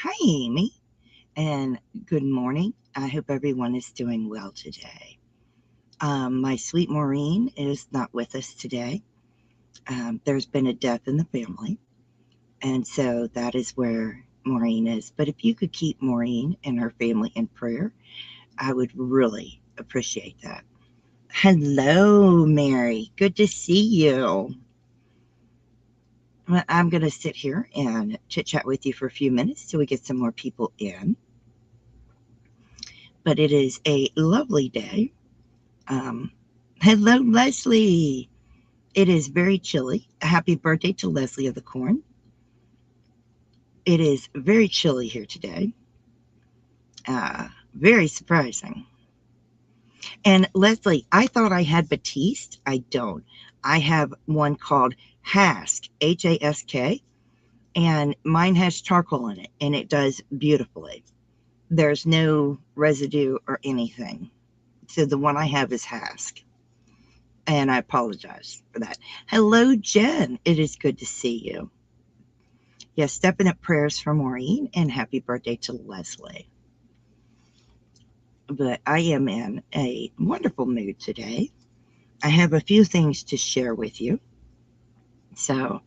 Hi, Amy, and good morning. I hope everyone is doing well today. My sweet Maureen is not with us today. There's been a death in the family, and so that is where Maureen is. But if you could keep Maureen and her family in prayer, I would really appreciate that. Hello, Mary. Good to see you. I'm going to sit here and chit chat with you for a few minutes till we get some more people in. But it is a lovely day. Hello, Leslie. It is very chilly. Happy birthday to Leslie of the Corn. It is very chilly here today. Very surprising. And Leslie, I thought I had Batiste. I don't. I have one called Hask, Hask, and mine has charcoal in it, and it does beautifully. There's no residue or anything. So the one I have is Hask. And I apologize for that. Hello, Jen. It is good to see you. Yes, stepping up prayers for Maureen, and happy birthday to Leslie. But I am in a wonderful mood today. I have a few things to share with you. So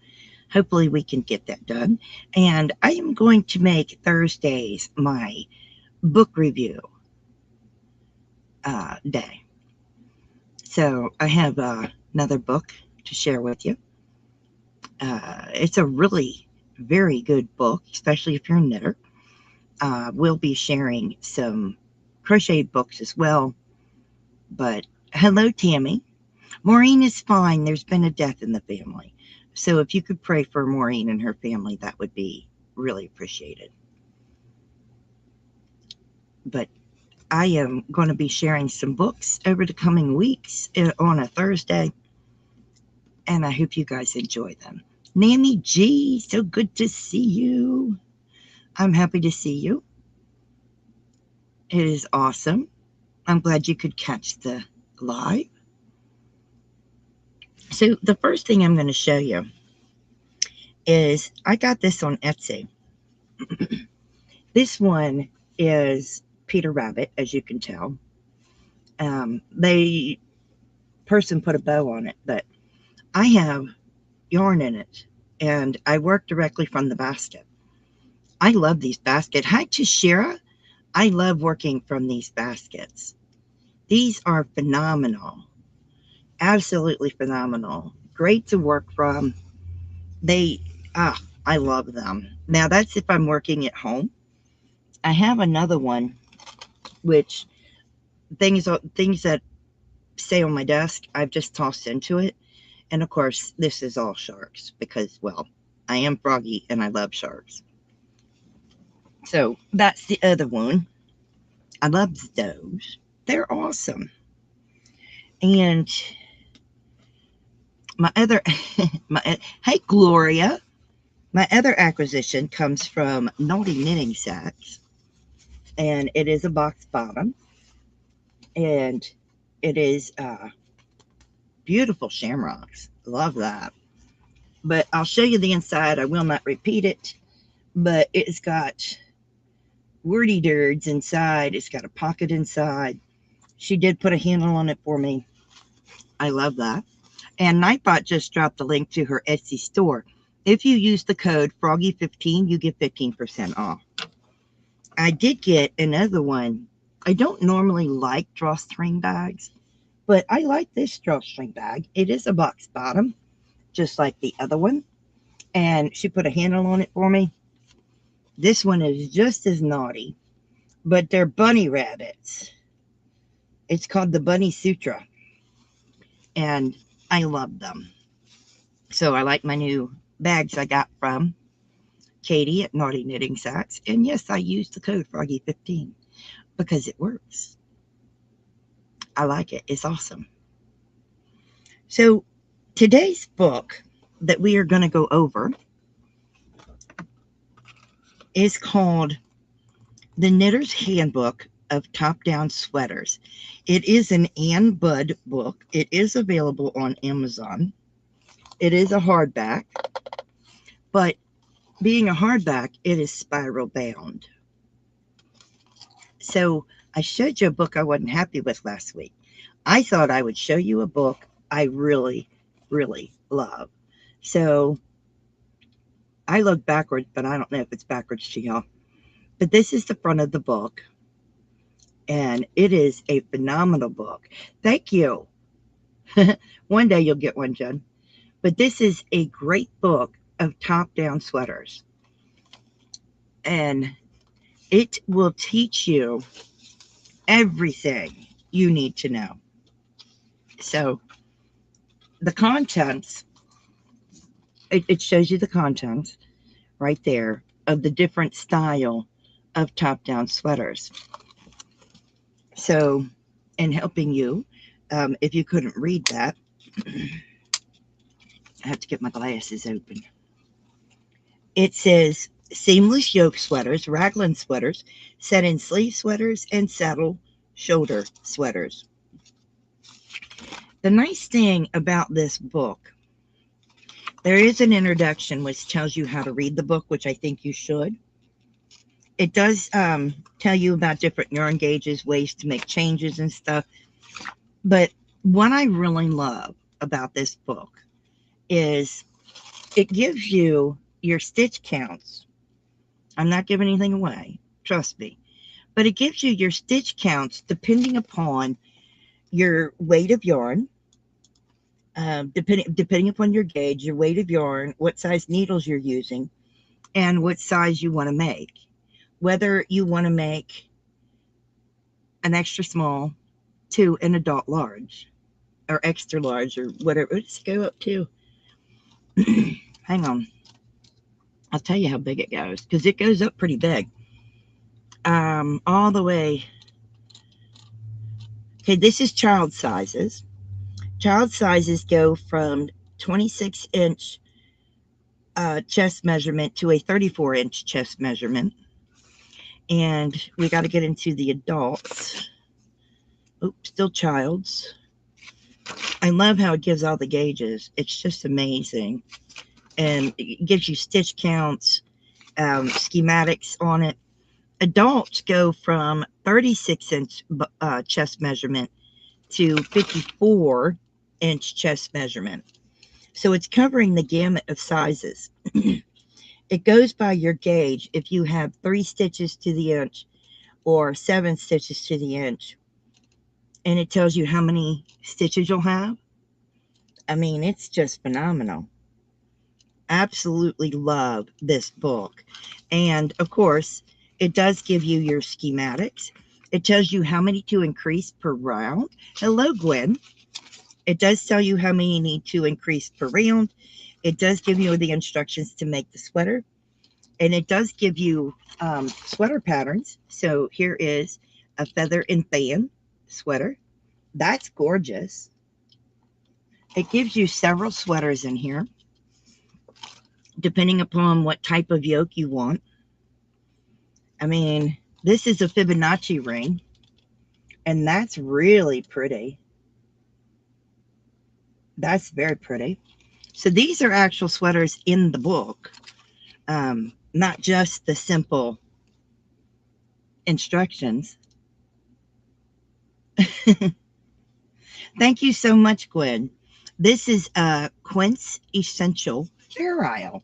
hopefully we can get that done. And I am going to make Thursdays my book review day. So I have another book to share with you. It's a really very good book, especially if you're a knitter. We'll be sharing some crochet books as well. But hello, Tammy. Maureen is fine. There's been a death in the family. So if you could pray for Maureen and her family, that would be really appreciated. But I am going to be sharing some books over the coming weeks on a Thursday. And I hope you guys enjoy them. Nanny G, so good to see you. I'm happy to see you. It is awesome. I'm glad you could catch the live. So the first thing I'm going to show you is I got this on Etsy. This one is Peter Rabbit, as you can tell. The person put a bow on it, but I have yarn in it, and I work directly from the basket. I love these baskets. Hi, Tashira. I love working from these baskets. These are phenomenal. Absolutely phenomenal. Great to work from. I love them. Now, that's if I'm working at home. I have another one, which things that stay on my desk, I've just tossed into it. And of course, this is all sharks because, well, I am Froggy and I love sharks. So that's the other one. I love those. They're awesome. And my other, hey, Gloria. My other acquisition comes from Naughty Knitting Sacks. And it is a box bottom. And it is beautiful shamrocks. Love that. But I'll show you the inside. I will not repeat it. But it's got wordy dirds inside. It's got a pocket inside. She did put a handle on it for me. I love that. And Nightbot just dropped a link to her Etsy store. If you use the code Froggy15, you get 15% off. I did get another one. I don't normally like drawstring bags, but I like this drawstring bag. It is a box bottom, just like the other one. And she put a handle on it for me. This one is just as naughty, but they're bunny rabbits. It's called the Bunny Sutra. and I love them. So I like my new bags I got from Katie at Naughty Knitting Sacks. And yes, I used the code Froggy15 because it works. I like it. It's awesome. So today's book that we are going to go over is called The Knitter's Handbook of Top-Down Sweaters. It is an Ann Budd book. It is available on Amazon. It is a hardback, but being a hardback, it is spiral bound. So I showed you a book I wasn't happy with last week. I thought I would show you a book I really, really love. So I look backwards, but I don't know if it's backwards to y'all. But this is the front of the book, and it is a phenomenal book. Thank you. One day you'll get one, Jen. But this is a great book of top-down sweaters. And it will teach you everything you need to know. So the contents, it shows you the contents right there of the different style of top-down sweaters. So, in helping you, if you couldn't read that, I have to get my glasses open. It says seamless yoke sweaters, raglan sweaters, set-in sleeve sweaters, and saddle shoulder sweaters. The nice thing about this book, there is an introduction which tells you how to read the book, which I think you should. It does tell you about different yarn gauges, ways to make changes and stuff. But what I really love about this book is it gives you your stitch counts. I'm not giving anything away, trust me. But it gives you your stitch counts depending upon your weight of yarn, depending upon your gauge, your weight of yarn, what size needles you're using, and what size you want to make. Whether you want to make an extra small to an adult large or extra large or whatever. Let's go up to, hang on. I'll tell you how big it goes because it goes up pretty big. All the way. Okay, this is child sizes. Child sizes go from 26-inch chest measurement to a 34-inch chest measurement. And we got to get into the adults. Oops, still child's. I love how it gives all the gauges. It's just amazing. And it gives you stitch counts, schematics on it. Adults go from 36-inch chest measurement to 54-inch chest measurement. So it's covering the gamut of sizes. It goes by your gauge. If you have 3 stitches to the inch or 7 stitches to the inch, and it tells you how many stitches you'll have. I mean, it's just phenomenal. Absolutely love this book. And of course, it does give you your schematics. It tells you how many to increase per round. Hello, Gwen. It does tell you how many you need to increase per round. It does give you the instructions to make the sweater. And it does give you sweater patterns. So here is a feather and fan sweater. That's gorgeous. It gives you several sweaters in here, depending upon what type of yoke you want. I mean, this is a Fibonacci ring, and that's really pretty. That's very pretty. So these are actual sweaters in the book, not just the simple instructions. Thank you so much, Gwen. This is a Quince Essential Fair Isle.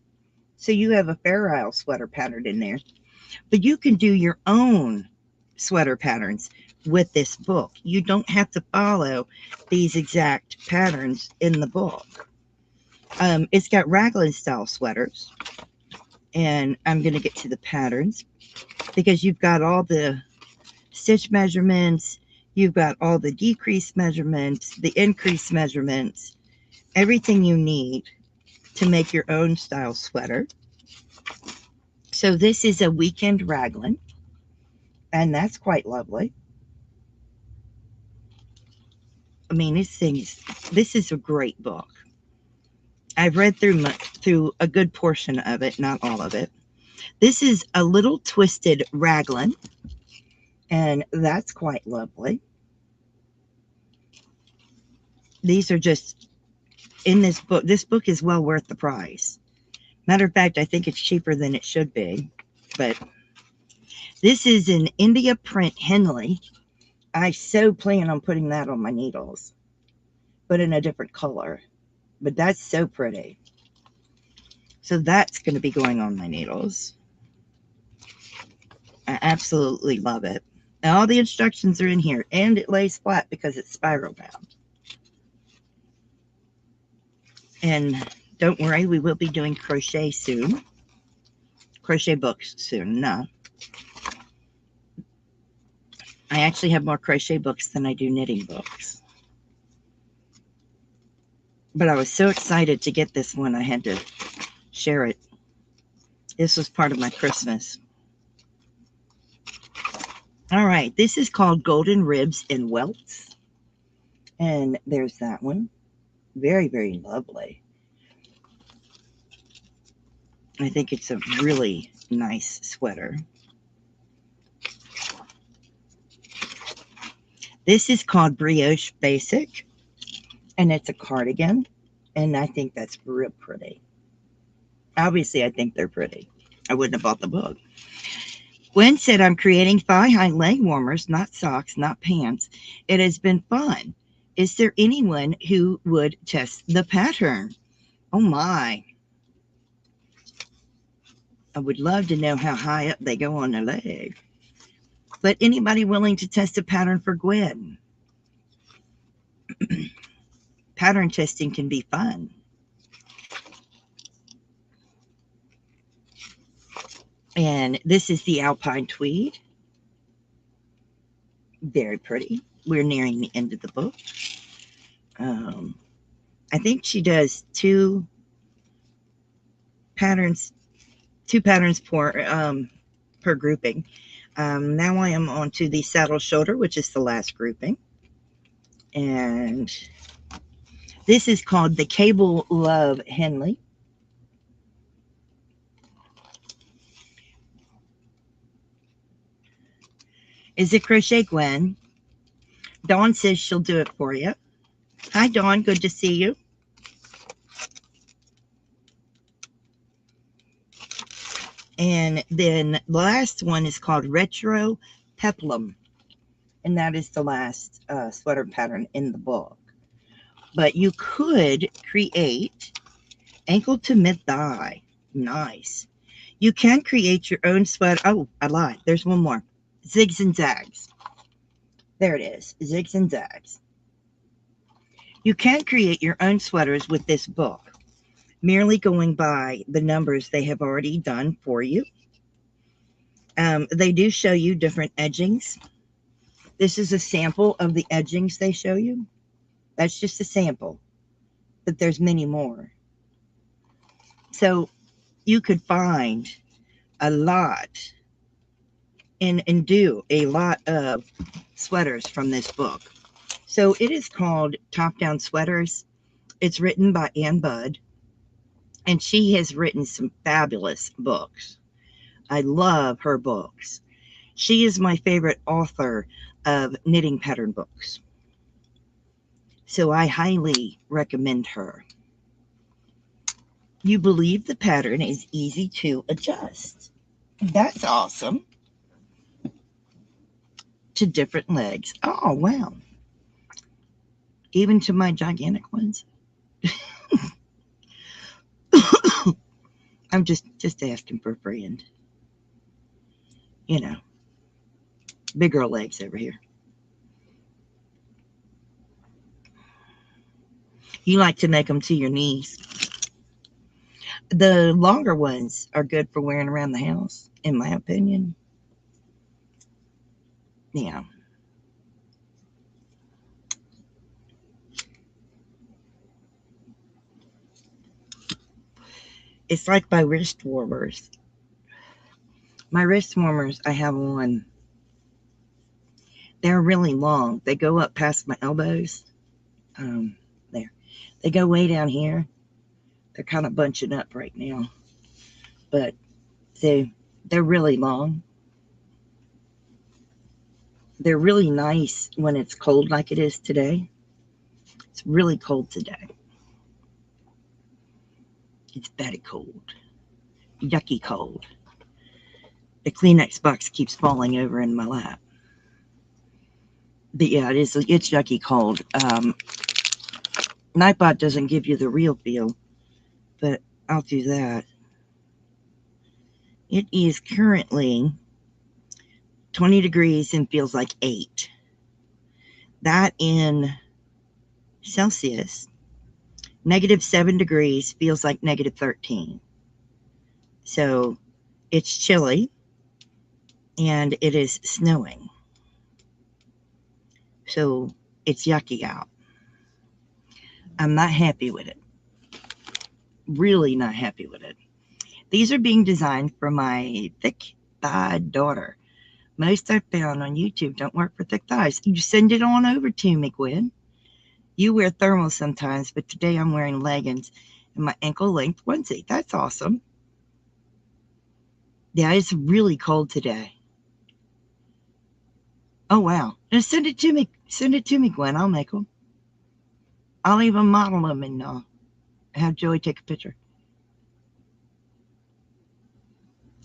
So you have a Fair Isle sweater pattern in there. But you can do your own sweater patterns with this book. You don't have to follow these exact patterns in the book. It's got raglan style sweaters. And I'm going to get to the patterns because you've got all the stitch measurements. You've got all the decreased measurements, the increased measurements, everything you need to make your own style sweater. So this is a weekend raglan, and that's quite lovely. I mean, this is a great book. I've read through a good portion of it, not all of it. This is a little twisted raglan, and that's quite lovely. These are just in this book. This book is well worth the price. Matter of fact, I think it's cheaper than it should be. But this is an India print Henley. I so plan on putting that on my needles, but in a different color. But that's so pretty. So that's going to be going on my needles. I absolutely love it. And all the instructions are in here, and it lays flat because it's spiral bound. And don't worry, we will be doing crochet soon. Crochet books soon. No. I actually have more crochet books than I do knitting books. But I was so excited to get this one, I had to share it. This was part of my Christmas. All right, this is called Golden Ribs and Welts. And there's that one. Very, very lovely. I think it's a really nice sweater. This is called Brioche Basic, and it's a cardigan, and I think that's real pretty. Obviously, I think they're pretty. I wouldn't have bought the book. Gwen said, I'm creating thigh-high leg warmers, not socks, not pants. It has been fun. Is there anyone who would test the pattern? Oh, my. I would love to know how high up they go on their leg. But anybody willing to test a pattern for Gwen? Pattern testing can be fun. And this is the Alpine Tweed. Very pretty. We're nearing the end of the book. I think she does two patterns per grouping. Now I am on to the Saddle Shoulder, which is the last grouping. And this is called the Cable Love Henley. Is it crochet, Gwen? Dawn says she'll do it for you. Hi, Dawn. Good to see you. And then the last one is called Retro Peplum. And that is the last sweater pattern in the book. But you could create ankle to mid-thigh. Nice. You can create your own sweater. Oh, I lied. There's one more. Zigs and Zags. There it is. Zigs and Zags. You can create your own sweaters with this book, merely going by the numbers they have already done for you. They do show you different edgings. This is a sample of the edgings they show you. That's just a sample, but there's many more. So you could find a lot and do a lot of sweaters from this book. So it is called Top Down Sweaters. It's written by Ann Budd, and she has written some fabulous books. I love her books. She is my favorite author of knitting pattern books. So I highly recommend her. You believe the pattern is easy to adjust. That's awesome. To different legs. Oh, wow. Even to my gigantic ones. I'm just asking for a friend. You know, big girl legs over here. You like to make them to your knees. The longer ones are good for wearing around the house, in my opinion. Yeah. It's like my wrist warmers. My wrist warmers I have on, they're really long. They go up past my elbows. There. They go way down here. They're kind of bunching up right now. But they're really long. They're really nice when it's cold like it is today. It's really cold today. It's very cold. Yucky cold. The Kleenex box keeps falling over in my lap. But yeah, it's yucky cold. Nightbot doesn't give you the real feel, but I'll do that. It is currently 20 degrees and feels like 8. That in Celsius, -7 degrees feels like -13. So it's chilly and it is snowing. So it's yucky out. I'm not happy with it. Really not happy with it. These are being designed for my thick-thighed daughter. Most I've found on YouTube don't work for thick thighs. You send it on over to me, Gwen. You wear thermals sometimes, but today I'm wearing leggings and my ankle-length onesie. That's awesome. Yeah, it's really cold today. Oh, wow. Just send it to me. Send it to me, Gwen. I'll make them. I'll even model them and have Joey take a picture.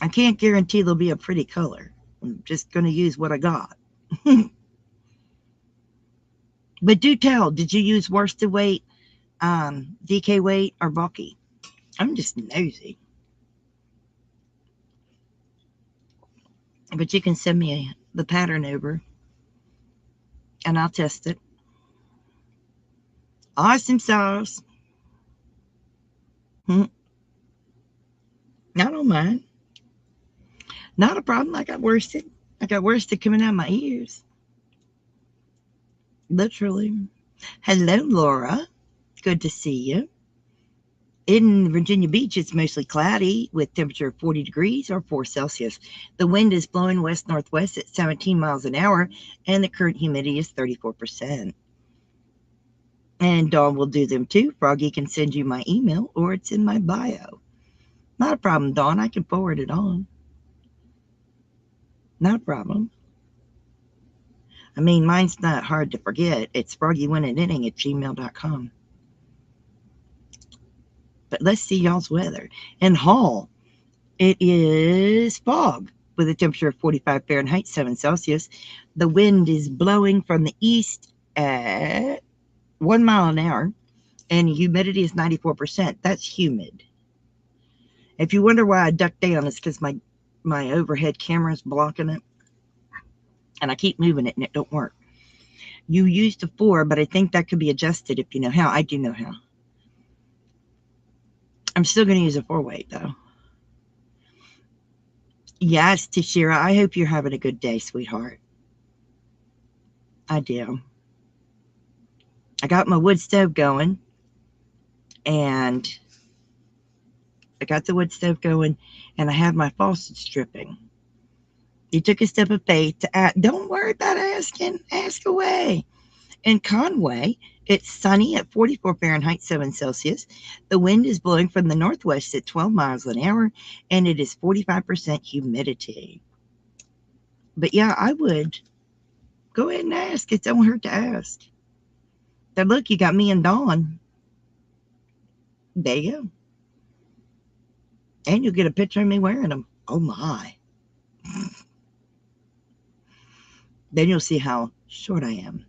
I can't guarantee they'll be a pretty color. I'm just going to use what I got. But do tell, did you use worsted weight, DK weight, or bulky? I'm just nosy. But you can send me the pattern over, and I'll test it. Awesome sauce. I don't mind. Not a problem. I got worsted. I got worsted coming out of my ears. Literally. Hello, Laura. Good to see you. In Virginia Beach, it's mostly cloudy with temperature of 40 degrees or 4 Celsius. The wind is blowing west-northwest at 17 miles an hour, and the current humidity is 34%. And Dawn will do them too. Froggy can send you my email, or it's in my bio. Not a problem, Dawn. I can forward it on. Not a problem. I mean, mine's not hard to forget. It's Froggywentaknitting@gmail.com. But let's see y'all's weather. In Hall, it is fog with a temperature of 45 Fahrenheit, 7 Celsius. The wind is blowing from the east at 1 mile an hour, and humidity is 94%. That's humid. If you wonder why I ducked down, it's because my overhead camera is blocking it, and I keep moving it, and it don't work. You used a 4, but I think that could be adjusted if you know how. I do know how. I'm still going to use a 4-weight, though. Yes, Tashira, I hope you're having a good day, sweetheart. I do. I got my wood stove going, and I got the wood stove going, and I have my faucets dripping. You took a step of faith to ask. Don't worry about asking. Ask away. In Conway, it's sunny at 44 Fahrenheit, 7 Celsius. The wind is blowing from the northwest at 12 miles an hour, and it is 45% humidity. But yeah, I would go ahead and ask. It don't hurt to ask. Now look, you got me and Dawn. There you go. And you'll get a picture of me wearing them. Oh my. Then you'll see how short I am.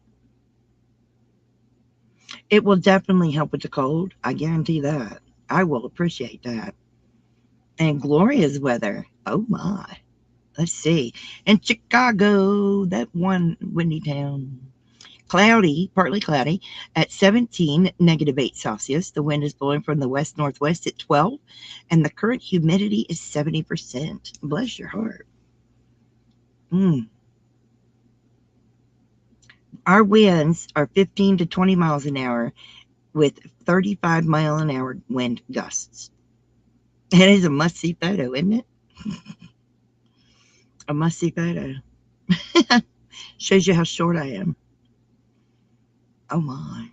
It will definitely help with the cold. I guarantee that. I will appreciate that. And Gloria's weather. Oh my. Let's see. In Chicago, that one windy town. Cloudy, partly cloudy, at 17, -8 Celsius. The wind is blowing from the west-northwest at 12, and the current humidity is 70%. Bless your heart. Our winds are 15 to 20 miles an hour with 35-mile-an-hour wind gusts. It is a must-see photo, isn't it? A must-see photo. Shows you how short I am. Oh my.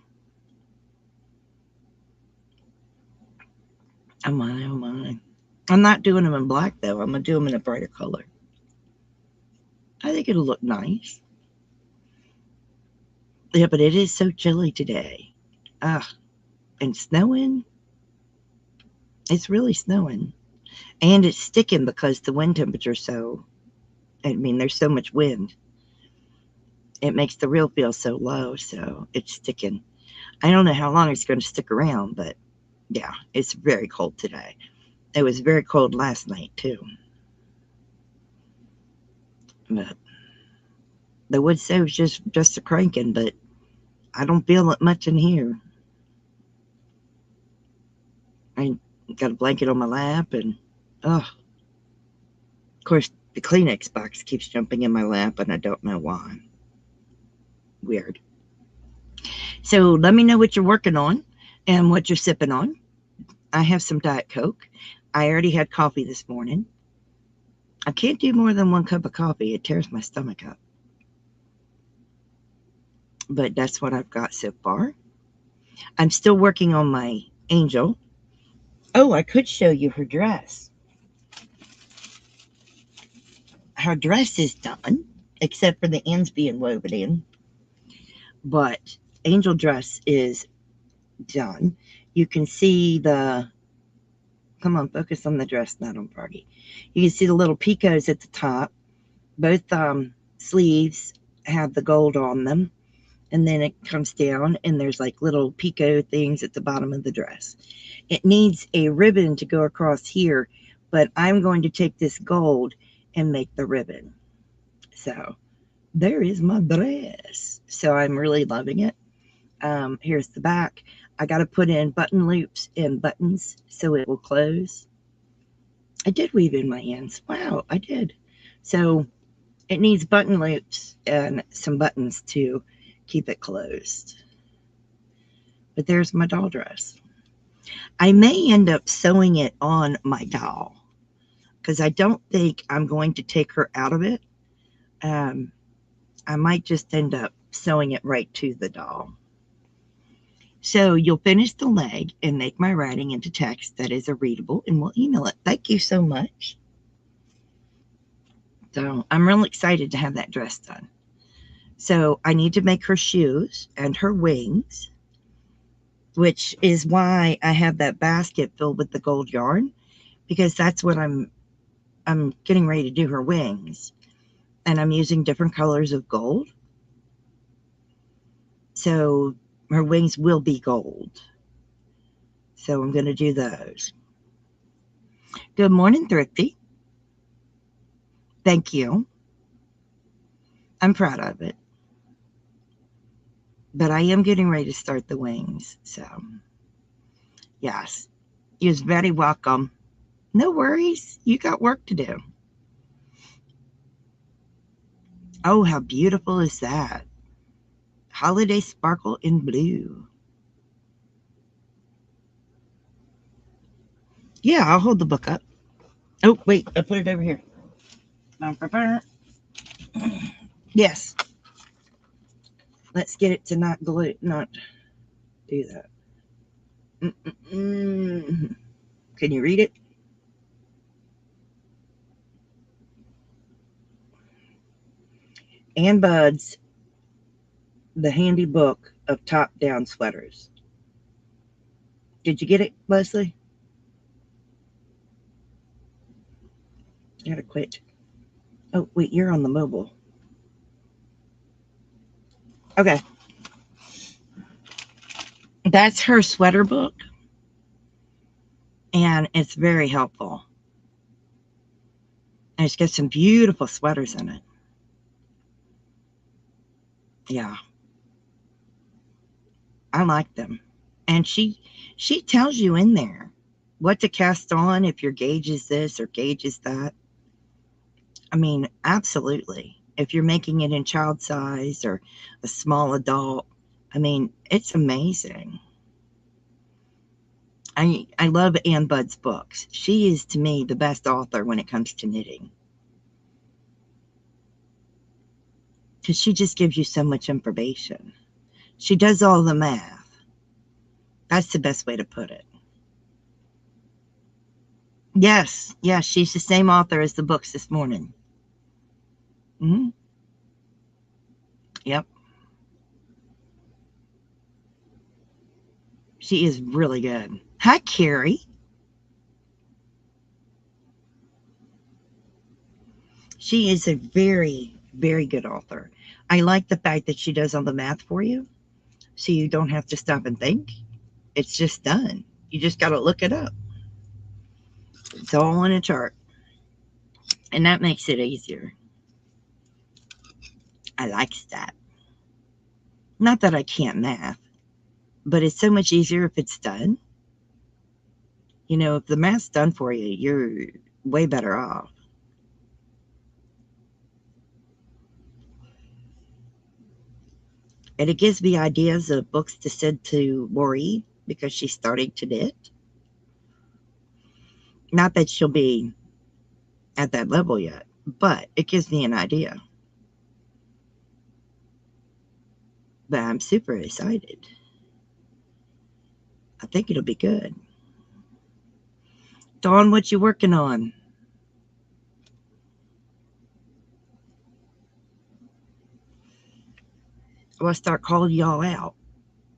Oh my, oh my. I'm not doing them in black though. I'm going to do them in a brighter color. I think it'll look nice. Yeah, but it is so chilly today. And snowing. It's really snowing. And it's sticking because the wind temperature's so, I mean, there's so much wind. It makes the reel feel so low, so it's sticking. I don't know how long it's going to stick around, but yeah, it's very cold today. It was very cold last night, too. But the wood stove's just a cranking, but I don't feel it much in here. I got a blanket on my lap, and of course, the Kleenex box keeps jumping in my lap, and I don't know why. Weird. So let me know what you're working on and what you're sipping on. I have some Diet Coke. I already had coffee this morning. I can't do more than 1 cup of coffee. It tears my stomach up. But that's what I've got so far. I'm still working on my angel. Oh, I could show you her dress. Her dress is done, except for the ends being woven in. But angel dress is done. You can see the, come on, focus on the dress, not on Froggy. You can see the little picots at the top. Both sleeves have the gold on them. And then it comes down and there's like little picot things at the bottom of the dress. It needs a ribbon to go across here, but I'm going to take this gold and make the ribbon. So there is my dress. So I'm really loving it. Here's the back. I got to put in button loops and buttons so it will close. I did weave in my ends. Wow, I did. So it needs button loops and some buttons to keep it closed. But there's my doll dress. I may end up sewing it on my doll because I don't think I'm going to take her out of it. I might just end up sewing it right to the doll. So you'll finish the leg and make my writing into text that is readable, and we'll email it. Thank you so much. So I'm real excited to have that dress done. So I need to make her shoes and her wings, which is why I have that basket filled with the gold yarn, because that's what I'm getting ready to do her wings. And I'm using different colors of gold. So her wings will be gold. So I'm going to do those. Good morning, Thrifty. Thank you. I'm proud of it. But I am getting ready to start the wings. So, yes, you're very welcome. No worries. You got work to do. Oh, how beautiful is that? Holiday sparkle in blue. Yeah, I'll hold the book up. Oh, wait, I put it over here. Yes. Let's get it to not glue, not do that. Can you read it? Ann Budd's The Handy Book of Top-Down Sweaters. Did you get it, Leslie? I gotta quit. Oh, wait, you're on the mobile. Okay. That's her sweater book. And it's very helpful. And it's got some beautiful sweaters in it. Yeah. I like them. And she tells you in there what to cast on, if your gauge is this or gauge is that. I mean, absolutely. If you're making it in child size or a small adult, I mean, it's amazing. I love Ann Budd's books. She is, to me, the best author when it comes to knitting. Because she just gives you so much information. She does all the math. That's the best way to put it. Yes, yes, she's the same author as the books this morning. Mm-hmm. Yep. She is really good. Hi, Carrie. She is a very, very good author. I like the fact that she does all the math for you, so you don't have to stop and think. It's just done. You just got to look it up. It's all in a chart, and that makes it easier. I like that. Not that I can't math, but it's so much easier if it's done. You know, if the math's done for you, you're way better off. And it gives me ideas of books to send to Lori because she's starting to knit. Not that she'll be at that level yet, but it gives me an idea. But I'm super excited. I think it'll be good. Dawn, what you working on? I'll start calling y'all out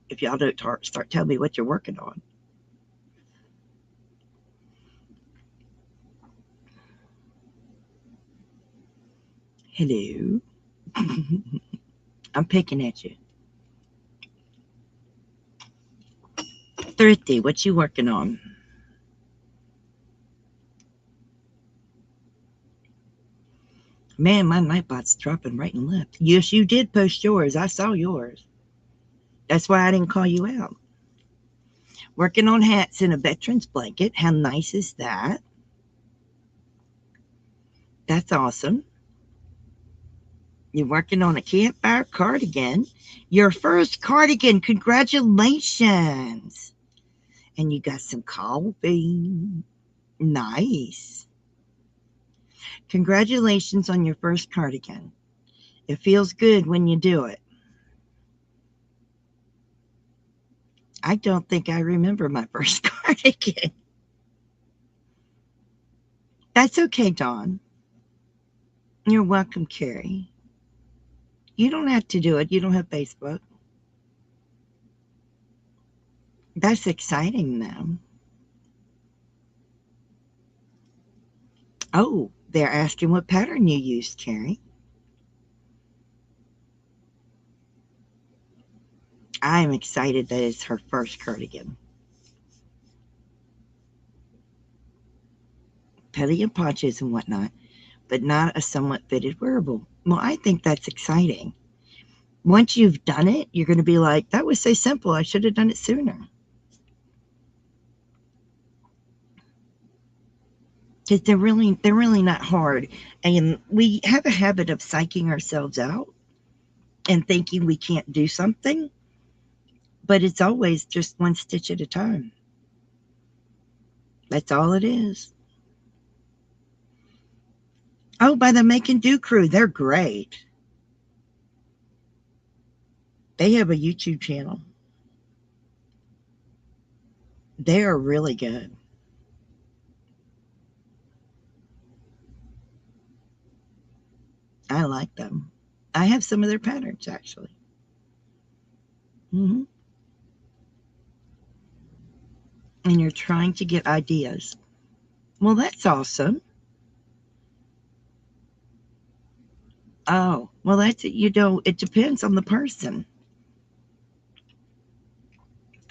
if y'all don't start telling me what you're working on. Hello. I'm picking at you. Thrifty, what you working on? Man, my Nightbot's dropping right and left. Yes, you did post yours. I saw yours. That's why I didn't call you out. Working on hats in a veteran's blanket. How nice is that? That's awesome. You're working on a campfire cardigan. Your first cardigan. Congratulations. And you got some coffee. Nice. Congratulations on your first cardigan. It feels good when you do it. I don't think I remember my first cardigan. That's okay, Dawn. You're welcome, Carrie. You don't have to do it. You don't have Facebook. That's exciting, though. Oh, they're asking what pattern you used, Carrie. I'm excited that it's her first cardigan. Petty and ponchos and whatnot, but not a somewhat fitted wearable. Well, I think that's exciting. Once you've done it, you're going to be like, that was so simple. I should have done it sooner. Because they're really not hard. And we have a habit of psyching ourselves out and thinking we can't do something, but it's always just one stitch at a time. That's all it is. Oh, by the Make and Do crew, they're great. They have a YouTube channel. They are really good. I like them. I have some of their patterns, actually. Mm-hmm. And you're trying to get ideas. Well, that's awesome. Oh, well, that's, it depends on the person.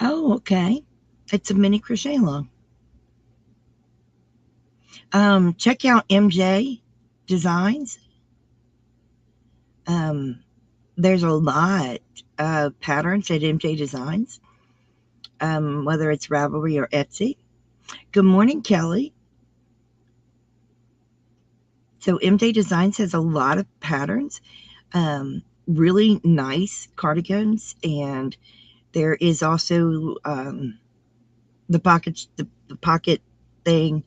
Oh, okay. It's a mini crochet along. Check out MJ Designs. There's a lot of patterns at MJ Designs, whether it's Ravelry or Etsy. Good morning, Kelly. So MJ Designs has a lot of patterns, really nice cardigans, and there is also the pocket, the pocket thing,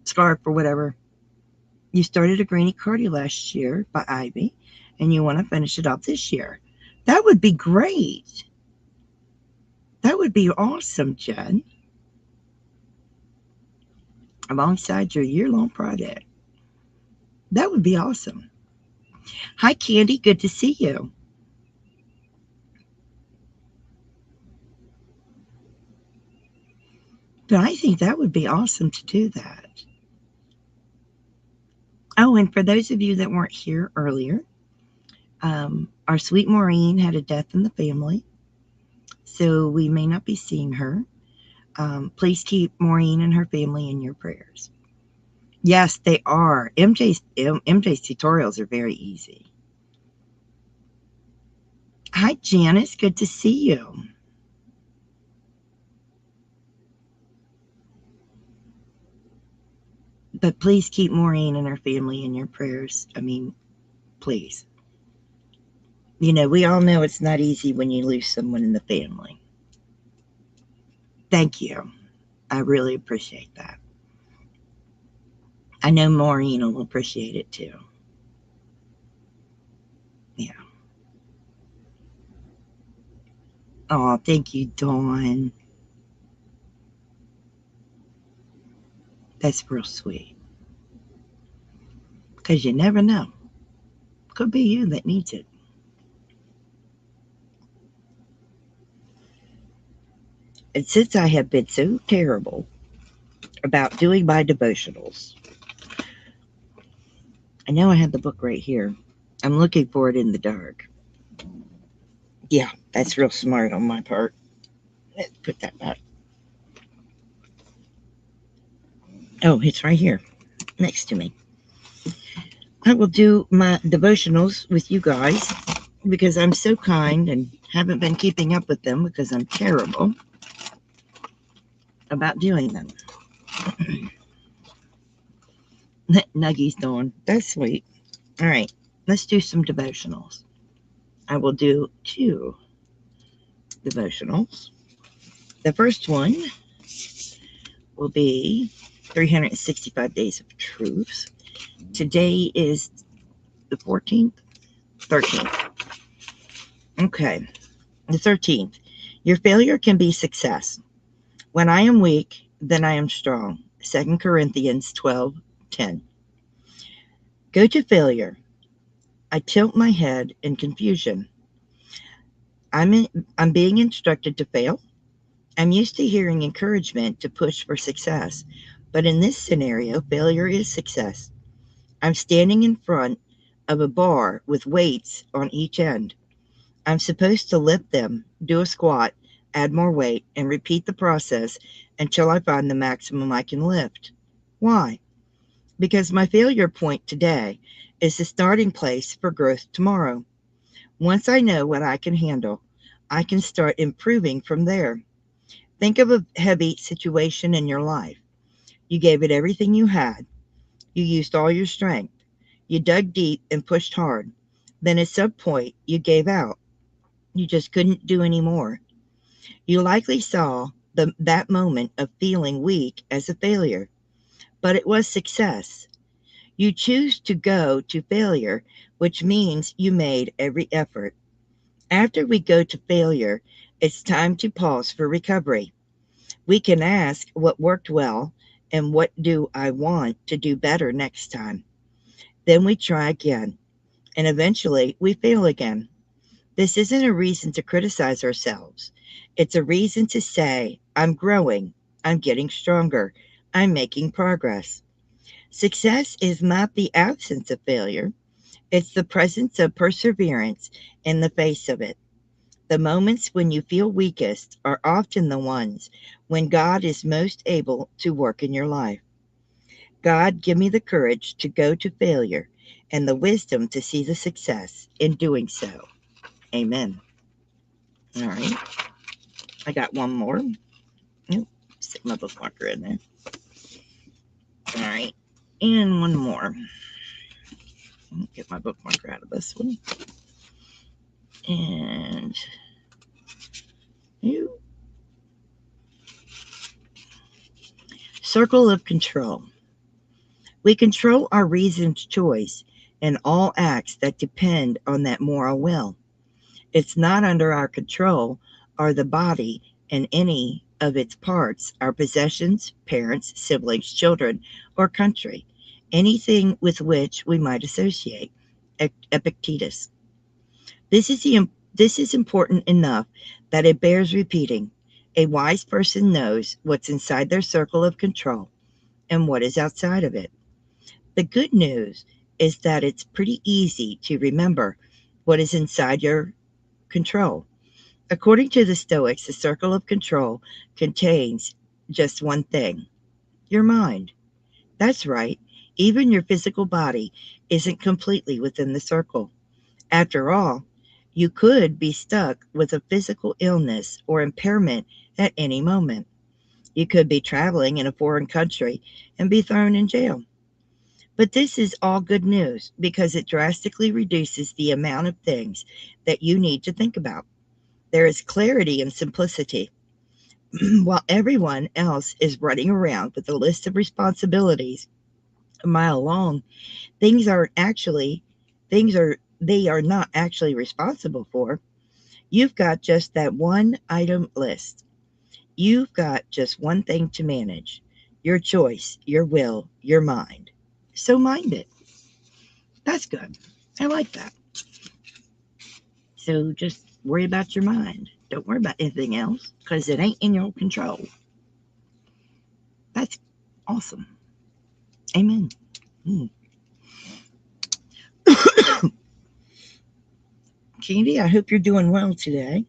scarf or whatever. You started a Granny Cardi last year by Ivy, and you want to finish it off this year. That would be great. That would be awesome, Jen. Alongside your year-long project. That would be awesome. Hi, Candy. Good to see you. But I think that would be awesome to do that. Oh, and for those of you that weren't here earlier, our sweet Maureen had a death in the family, so we may not be seeing her. Please keep Maureen and her family in your prayers. Yes, they are. MJ's tutorials are very easy. Hi, Janice. Good to see you. But please keep Maureen and her family in your prayers. I mean, please. You know, we all know it's not easy when you lose someone in the family. Thank you. I really appreciate that. I know Maureen will appreciate it too. Yeah. Oh, thank you, Dawn. That's real sweet. Because you never know. Could be you that needs it. And since I have been so terrible about doing my devotionals, I know I have the book right here. I'm looking for it in the dark. Yeah, that's real smart on my part. Let's put that back. Oh, it's right here next to me. I will do my devotionals with you guys because I'm so kind and haven't been keeping up with them because I'm terrible about doing them. Nuggies Dawn. That's sweet. All right, let's do some devotionals. I will do 2 devotionals. The first one will be 365 Days of Truth. Today is the 14th, 13th. Okay, the 13th. Your failure can be success. When I am weak, then I am strong. 2 Corinthians 12:10. Go to failure. I tilt my head in confusion. I'm being instructed to fail. I'm used to hearing encouragement to push for success, but in this scenario, failure is success. I'm standing in front of a bar with weights on each end. I'm supposed to lift them, do a squat, add more weight, and repeat the process until I find the maximum I can lift. Why? Because my failure point today is the starting place for growth tomorrow. Once I know what I can handle, I can start improving from there. Think of a heavy situation in your life. You gave it everything you had. You used all your strength. You dug deep and pushed hard. Then at some point, you gave out. You just couldn't do any more. You likely saw that moment of feeling weak as a failure, but it was success. You choose to go to failure, which means you made every effort. After we go to failure, it's time to pause for recovery. We can ask what worked well and what do I want to do better next time. Then we try again, and eventually we fail again. This isn't a reason to criticize ourselves. It's a reason to say, I'm growing, I'm getting stronger, I'm making progress. Success is not the absence of failure, it's the presence of perseverance in the face of it. The moments when you feel weakest are often the ones when God is most able to work in your life. God, give me the courage to go to failure and the wisdom to see the success in doing so. Amen. All right. I got one more. Nope. Stick my bookmarker in there. All right. And one more. Get my bookmarker out of this one. And you. circle of control. We control our reasoned choice in all acts that depend on that moral will. It's not under our control are the body and any of its parts, our possessions, parents, siblings, children, or country, anything with which we might associate. Epictetus. This is important enough that it bears repeating. A wise person knows what's inside their circle of control and what is outside of it. The good news is that it's pretty easy to remember what is inside your control. According to the Stoics, the circle of control contains just one thing: your mind. That's right, even your physical body isn't completely within the circle. After all, you could be stuck with a physical illness or impairment at any moment. You could be traveling in a foreign country and be thrown in jail. But this is all good news because it drastically reduces the amount of things that you need to think about. There is clarity and simplicity. While everyone else is running around with a list of responsibilities a mile long, things are actually things are they are not actually responsible for. You've got just that one item list. You've got just one thing to manage: your choice, your will, your mind. So mind it. That's good. I like that. So just worry about your mind. Don't worry about anything else because it ain't in your control. That's awesome. Amen. Mm. Candy, I hope you're doing well today.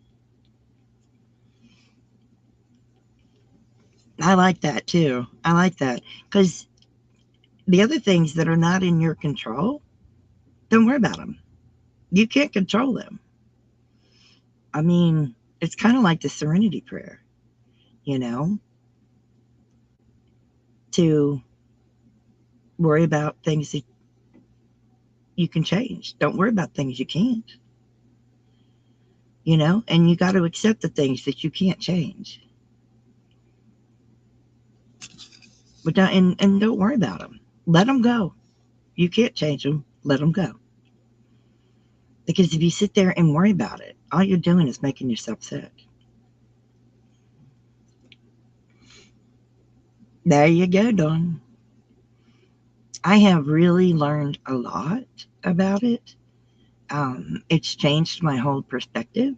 I like that too. I like that because the other things that are not in your control, don't worry about them. You can't control them. I mean, it's kind of like the serenity prayer, you know, to worry about things that you can change. Don't worry about things you can't, and you got to accept the things that you can't change. But and don't worry about them. Let them go. You can't change them. Let them go. Because if you sit there and worry about it, all you're doing is making yourself sick. There you go, Dawn. I have really learned a lot about it. It's changed my whole perspective.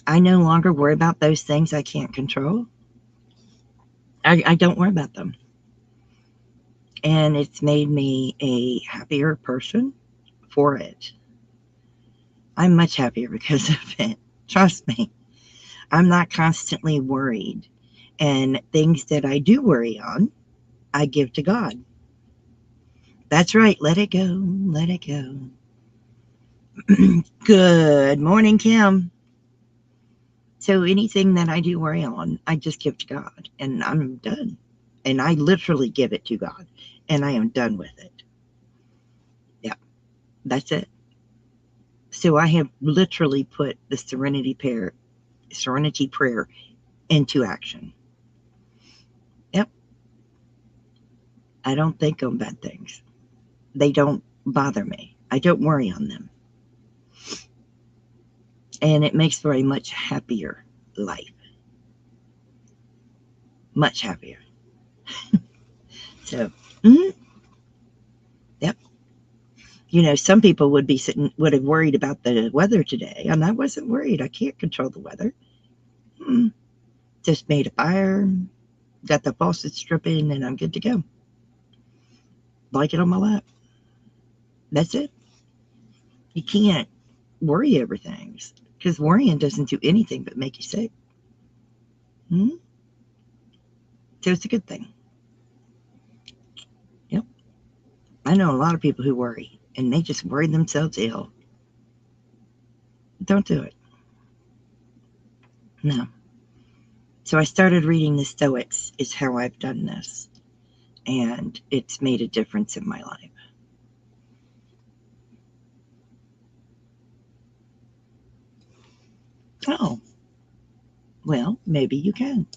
I no longer worry about those things I can't control. I don't worry about them. And it's made me a happier person for it. I'm much happier because of it. Trust me. I'm not constantly worried. And things that I do worry on, I give to God. That's right. Let it go. Let it go. Good morning, Kim. So anything that I do worry on, I just give to God and I'm done. And I literally give it to God and I am done with it. Yeah, that's it. So I have literally put the serenity prayer into action. Yep. I don't think on bad things. They don't bother me. I don't worry on them. And it makes for a much happier life. Much happier. So, yep. Some people would have worried about the weather today, and I wasn't worried. I can't control the weather. Just made a fire, got the faucets dripping, and I'm good to go. Blanket on my lap. That's it. You can't worry over things because worrying doesn't do anything but make you sick. So it's a good thing. Yep. I know a lot of people who worry, and they just worry themselves ill. Don't do it. No. So I started reading the Stoics is how I've done this. And it's made a difference in my life. Oh, well, maybe you can.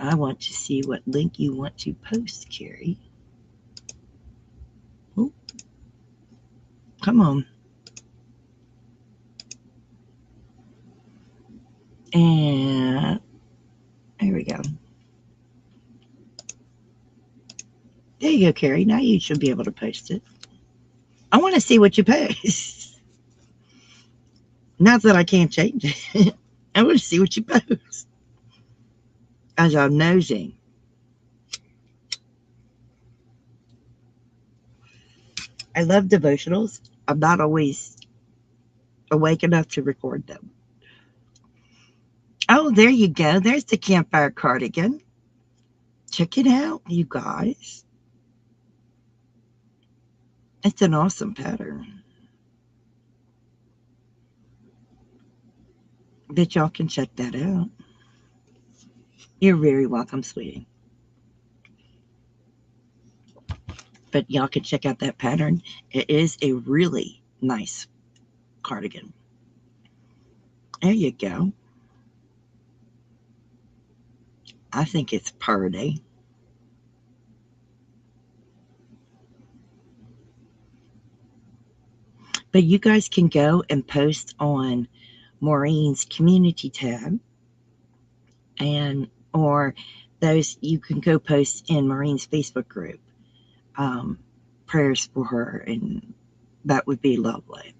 I want to see what link you want to post, Carrie. Ooh, come on. And there we go. There you go, Carrie. Now you should be able to post it. I want to see what you post. Not that I can't change it. I want to see what you post. As I'm nosing. I love devotionals. I'm not always awake enough to record them. Oh, there you go. There's the campfire cardigan. Check it out, you guys. It's an awesome pattern. Bet y'all can check that out. You're very welcome, sweetie. But y'all can check out that pattern. It is a really nice cardigan. There you go. I think it's pretty. But you guys can go and post on Maureen's community tab, and or those you can go post in Maureen's Facebook group. Prayers for her, and that would be lovely.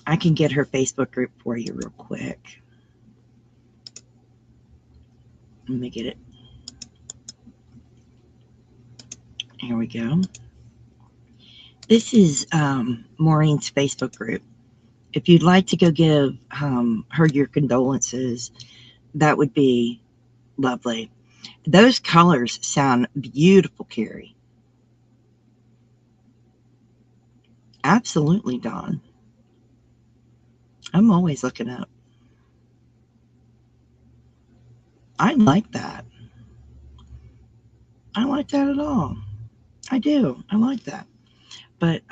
I can get her Facebook group for you real quick. Let me get it. Here we go. This is Maureen's Facebook group. If you'd like to go give her your condolences, that would be lovely. Those colors sound beautiful, Carrie. Absolutely, Dawn. I'm always looking up. I like that. I like that at all. I do. I like that. But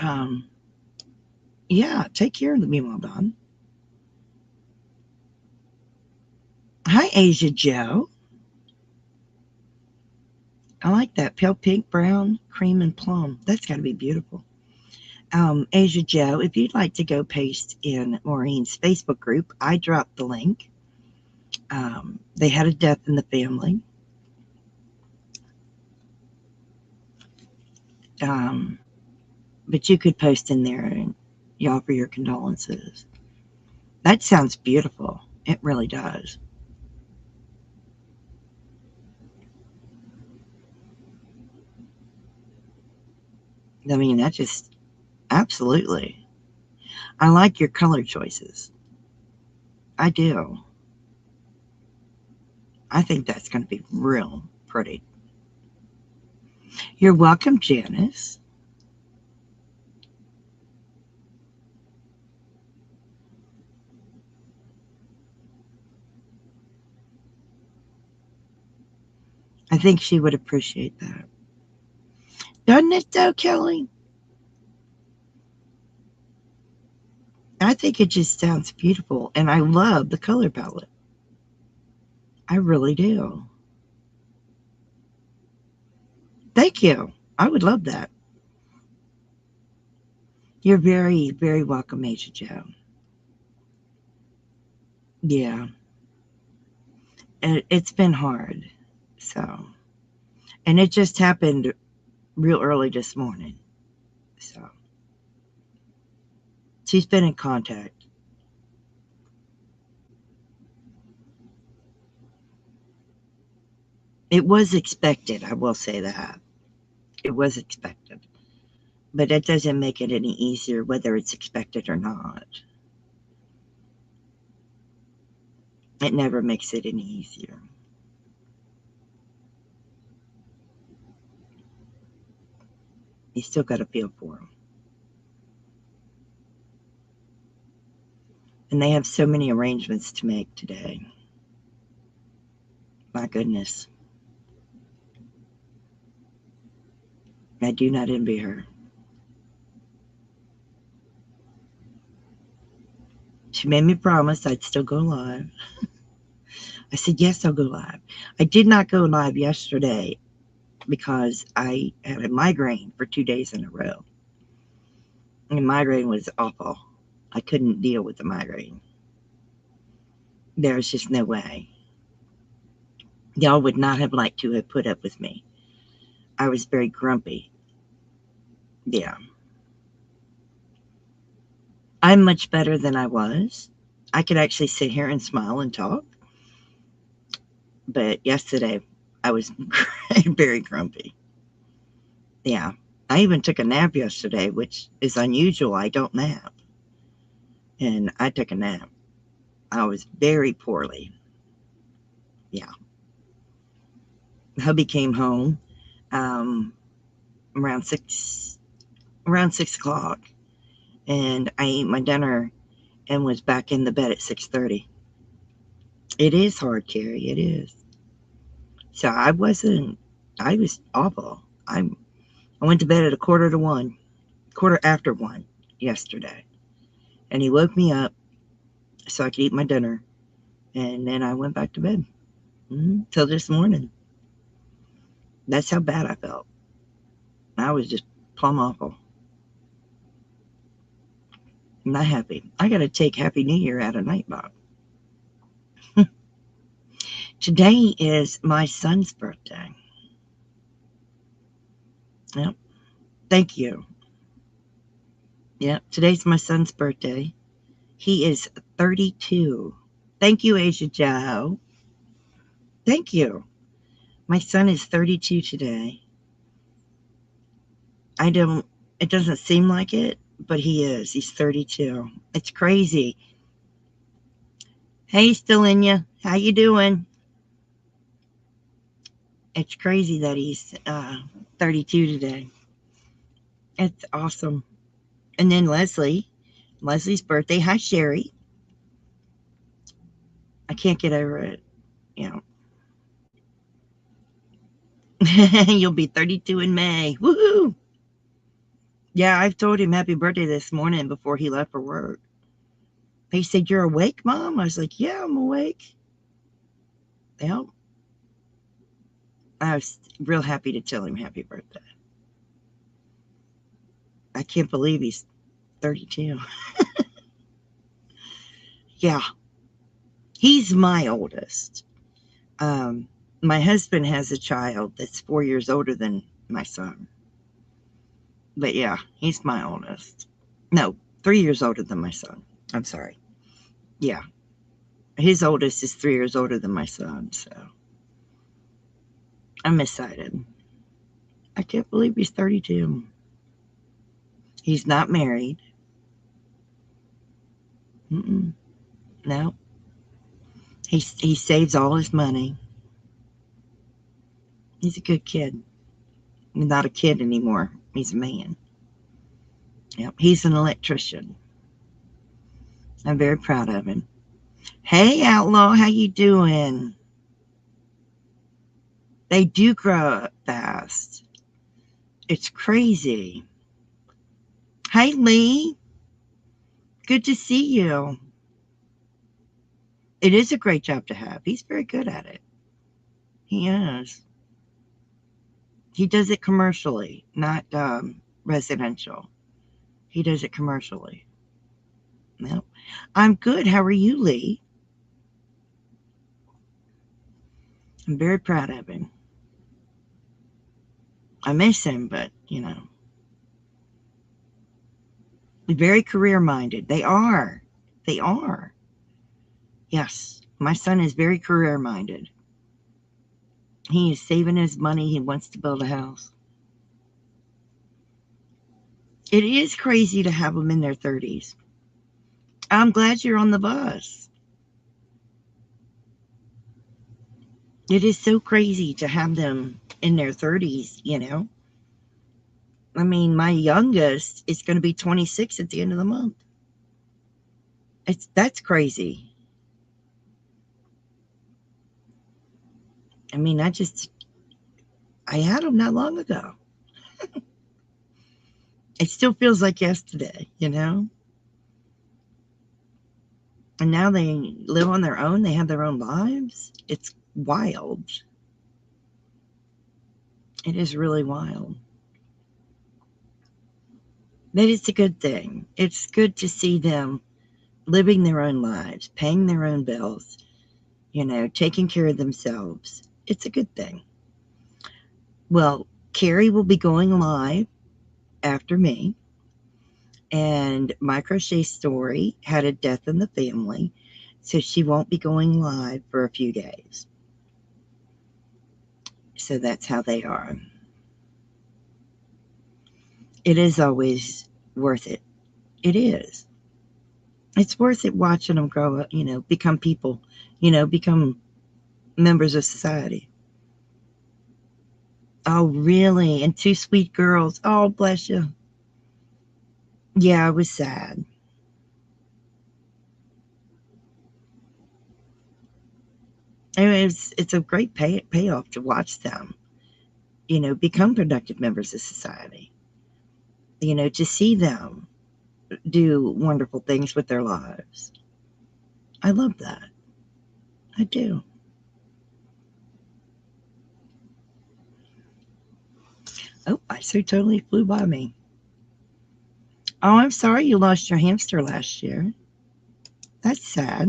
yeah, take care of me, well done. Hi, Asia Joe. I like that. Pale pink, brown, cream, and plum. That's got to be beautiful. Asia Joe, if you'd like to go paste in Maureen's Facebook group, I dropped the link. They had a death in the family. But you could post in there and you offer your condolences. That sounds beautiful. It really does. I mean, that just absolutely. I like your color choices. I do. I think that's going to be real pretty. You're welcome, Janice. I think she would appreciate that. Doesn't it though, Kelly? I think it just sounds beautiful. And I love the color palette. I really do. Thank you. I would love that. You're very, very welcome, Asia Joe. Yeah. It's been hard. So, and it just happened real early this morning. So, she's been in contact. It was expected, I will say that. It was expected. But that doesn't make it any easier whether it's expected or not. It never makes it any easier. You still got to feel for them. And they have so many arrangements to make today. My goodness. I do not envy her. She made me promise I'd still go live. I said, yes, I'll go live. I did not go live yesterday because I had a migraine for 2 days in a row. And the migraine was awful. I couldn't deal with the migraine. There's just no way. Y'all would not have liked to have put up with me. I was very grumpy. Yeah. I'm much better than I was. I could actually sit here and smile and talk. But yesterday, I was very grumpy. Yeah. I even took a nap yesterday, which is unusual. I don't nap. And I took a nap. I was very poorly. Yeah. Hubby came home around 6 o'clock, and I ate my dinner and was back in the bed at 6:30. It is hard, Carrie. It is. So I was awful. I went to bed at quarter after 1 yesterday, and he woke me up so I could eat my dinner, and then I went back to bed till this morning. That's how bad I felt. I was just plumb awful. I'm not happy. I got to take Happy New Year out of Nightbot. Today is my son's birthday. Yep. Thank you. Yep. Today's my son's birthday. He is 32. Thank you, Asia Joe. Thank you. My son is 32 today. It doesn't seem like it, but he is. He's 32. It's crazy. Hey, Stellinia, how you doing? It's crazy that he's 32 today. It's awesome. And then Leslie's birthday. Hi, Sherry. I can't get over it. You'll be 32 in May. Woohoo! Yeah, I've told him happy birthday this morning before he left for work. He said, "You're awake, Mom?" I was like, "Yeah, I'm awake." Yep. I was real happy to tell him happy birthday. I can't believe he's 32. Yeah. He's my oldest. My husband has a child that's 4 years older than my son. But yeah, he's my oldest. No, 3 years older than my son. I'm sorry. Yeah. His oldest is 3 years older than my son, so I'm excited. I can't believe he's 32. He's not married. No. He saves all his money. He's a good kid. He's not a kid anymore. He's a man. Yep. He's an electrician. I'm very proud of him. Hey, Outlaw, how you doing? They do grow up fast. It's crazy. Hey, Lee. Good to see you. It is a great job to have. He's very good at it. He is. He does it commercially, not residential. He does it commercially. No, I'm good. How are you, Lee? I'm very proud of him. I miss him, but very career-minded. They are. They are. Yes, my son is very career-minded. He is saving his money. He wants to build a house. It is crazy to have them in their 30s. I'm glad you're on the bus. It is so crazy to have them in their 30s, I mean, my youngest is going to be 26 at the end of the month. That's crazy. I mean, I had them not long ago. It still feels like yesterday, And now they live on their own. They have their own lives. It's wild. It is really wild. But it's a good thing. It's good to see them living their own lives, paying their own bills, taking care of themselves. It's a good thing. Well, Carrie will be going live after me. And my crochet story had a death in the family, so she won't be going live for a few days. So that's how they are. It is always worth it. It is. It's worth it watching them grow up, become people, become members of society. Oh, really? And two sweet girls. Oh, bless you. Yeah, I was sad. It's a great payoff to watch them, become productive members of society. To see them do wonderful things with their lives. I love that. I do. Oh, I so totally flew by me. Oh, I'm sorry you lost your hamster last year. That's sad.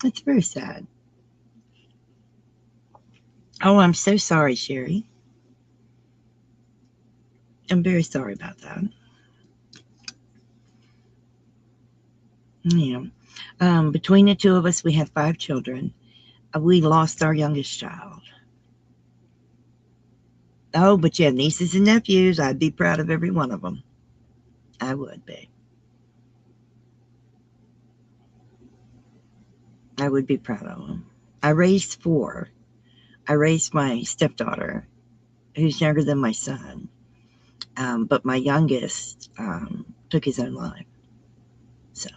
That's very sad. Oh, I'm so sorry, Sherry. I'm very sorry about that. Yeah. Between the two of us, we have 5 children. We lost our youngest child. Oh, but you have nieces and nephews. I'd be proud of every one of them. I would be. I would be proud of them. I raised 4. I raised my stepdaughter, who's younger than my son. But my youngest took his own life. So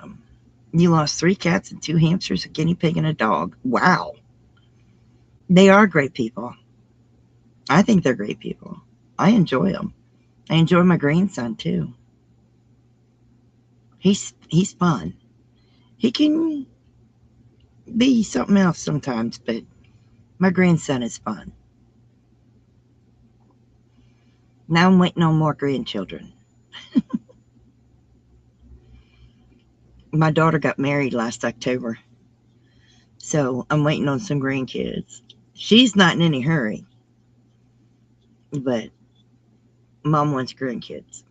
you lost 3 cats and 2 hamsters, a guinea pig, and a dog. Wow. They are great people. I think they're great people. I enjoy them. I enjoy my grandson too. He's fun. He can be something else sometimes, but my grandson is fun. Now I'm waiting on more grandchildren. My daughter got married last October, so I'm waiting on some grandkids. She's not in any hurry, but Mom wants grandkids.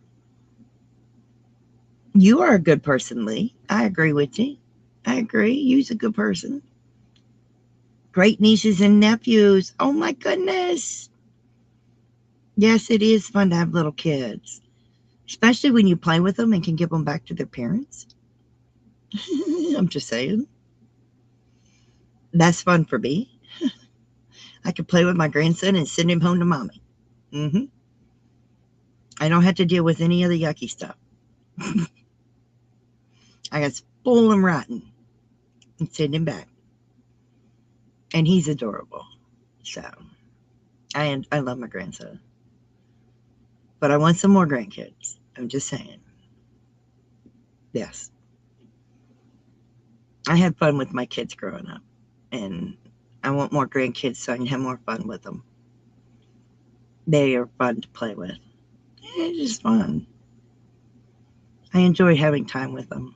You are a good person, Lee. I agree with you. I agree. You're a good person. Great nieces and nephews. Oh my goodness. Yes, it is fun to have little kids, especially when you play with them and can give them back to their parents. I'm just saying. That's fun for me. I can play with my grandson and send him home to mommy. Mm-hmm. I don't have to deal with any of the yucky stuff. I got spoil him rotten and send him back. And he's adorable. So I love my grandson. But I want some more grandkids. I'm just saying. Yes. I had fun with my kids growing up. And I want more grandkids so I can have more fun with them. They are fun to play with. It's just fun. I enjoy having time with them.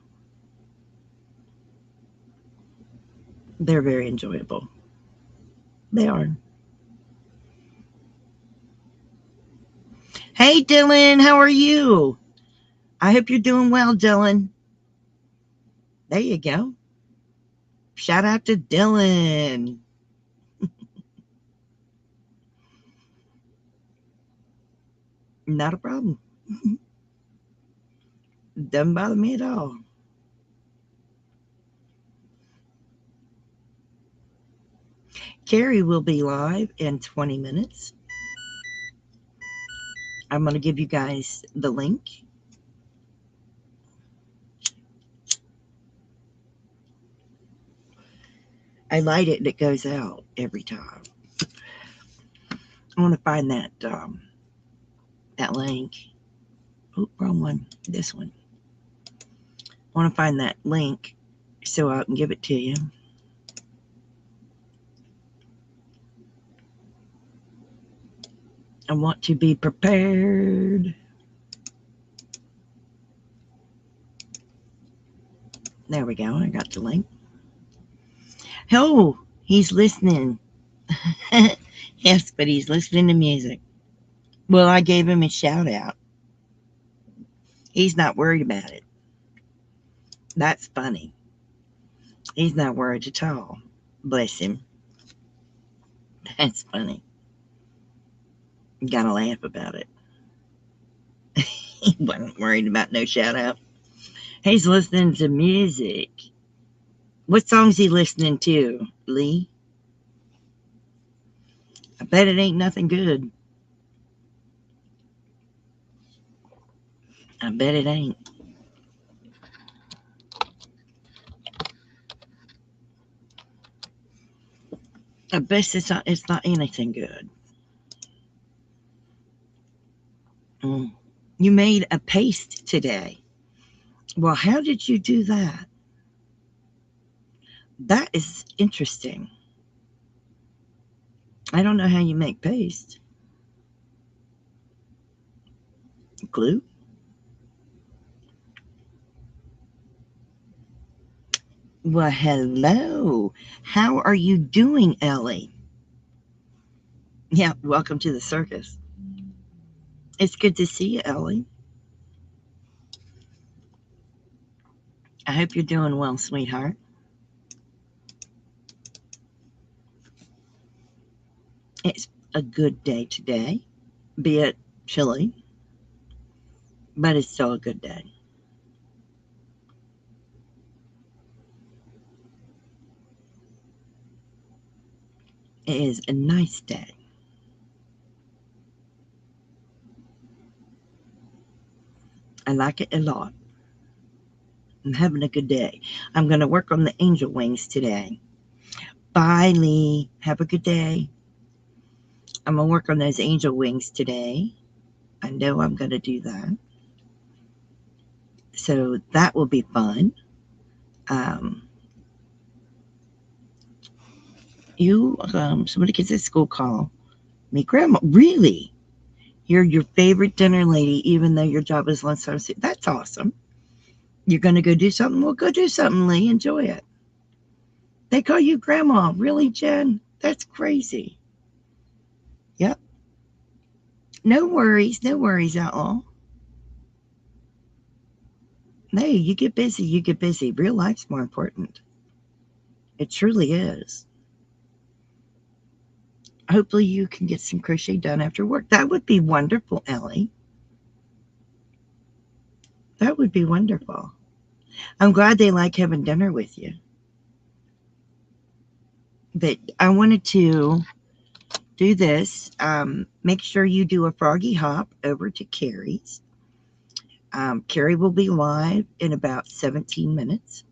They're very enjoyable. They are. Hey, Dylan, how are you? I hope you're doing well, Dylan. There you go. Shout out to Dylan. Not a problem. Doesn't bother me at all. Carrie will be live in 20 minutes. I'm going to give you guys the link. I light it and it goes out every time. I want to find that link. Oh, wrong one. This one. I want to find that link so I can give it to you. I want to be prepared. There we go. I got the link. Oh, he's listening. Yes, but he's listening to music. Well, I gave him a shout out. He's not worried about it. That's funny. He's not worried at all. Bless him. That's funny. You gotta laugh about it. He wasn't worried about no shout out. He's listening to music. What song's he listening to, Lee? I bet it ain't nothing good. I bet it ain't. I bet it's not anything good. You made a paste today. Well, how did you do that? That is interesting. I don't know how you make paste. Glue? Well, hello. How are you doing, Ellie? Yeah, welcome to the circus. It's good to see you, Ellie. I hope you're doing well, sweetheart. It's a good day today, be it chilly, but it's still a good day. It is a nice day. I like it a lot. I'm having a good day. I'm going to work on the angel wings today. Bye, Lee. Have a good day. I'm going to work on those angel wings today. I know I'm going to do that. So that will be fun. Somebody gets a school call. Me, Grandma, really? You're your favorite dinner lady, even though your job is lunchtime. That's awesome. You're going to go do something? Well, go do something, Lee. Enjoy it. They call you Grandma. Really, Jen? That's crazy. Yep. No worries, Outlaw. Hey, you get busy. Real life's more important. It truly is. Hopefully you can get some crochet done after work. That would be wonderful, Ellie. That would be wonderful. I'm glad they like having dinner with you. But I wanted to do this. Make sure you do a froggy hop over to Carrie's. Carrie will be live in about 17 minutes.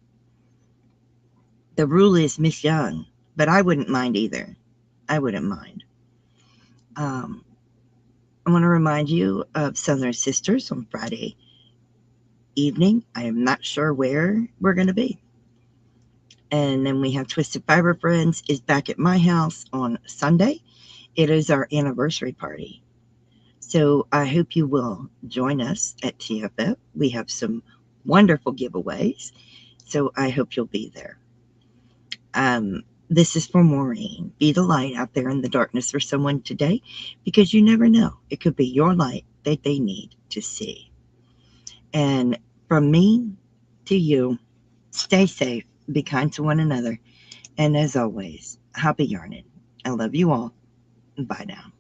The rule is Miss Young, but I wouldn't mind either. I wouldn't mind. I want to remind you of Southern Sisters on Friday evening. I am not sure where we're going to be. And then we have Twisted Fiber Friends is back at my house on Sunday. It is our anniversary party. So I hope you will join us at TFF. We have some wonderful giveaways. So I hope you'll be there. This is for Maureen. Be the light out there in the darkness for someone today, because you never know. It could be your light that they need to see. And from me to you, stay safe, be kind to one another, and as always, happy yarning. I love you all. Bye now.